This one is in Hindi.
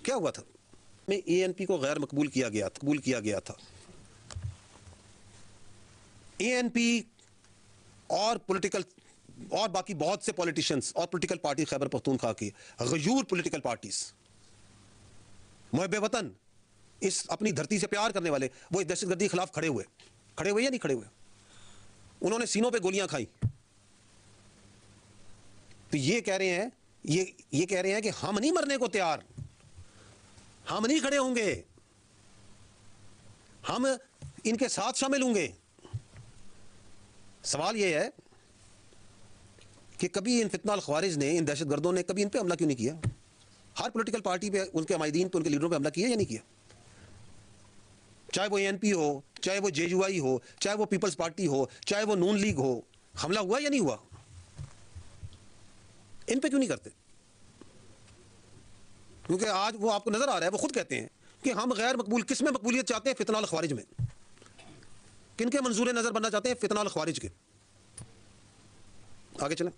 क्या हुआ था? में एएनपी को गैर कबूल किया गया था। एएनपी और बाकी बहुत से पॉलिटिशियंस और पॉलिटिकल पार्टी खैबर पख्तूनख्वा की गयूर पॉलिटिकल पार्टीज, मुहब्बे वतन, इस अपनी धरती से प्यार करने वाले, वो इस दहशतगर्दी के खिलाफ खड़े हुए या नहीं खड़े हुए? उन्होंने सीनों पे गोलियां खाई। तो ये कह रहे हैं, ये कह रहे हैं कि हम नहीं मरने को तैयार, हम नहीं खड़े होंगे, हम इनके साथ शामिल होंगे। सवाल यह है कि कभी इन फितना ख्वारिज ने, इन दहशतगर्दों ने कभी इन पे हमला क्यों नहीं किया? हर पॉलिटिकल पार्टी पे, उनके हमायदीन पे, उनके लीडरों पे हमला किया या नहीं किया? चाहे वो एएनपी हो, चाहे वो जेयूआई हो, चाहे वो पीपल्स पार्टी हो, चाहे वो नून लीग हो, हमला हुआ या नहीं हुआ? इन पे क्यों नहीं करते? क्योंकि आज वो आपको नजर आ रहा है, वो खुद कहते हैं कि हम गैर मकबूल, किस में मकबूलियत चाहते हैं? फितना ख्वारिज में। किनके मंजूर नजर बनना चाहते हैं? फितना ख्वारिज के। आगे चलें।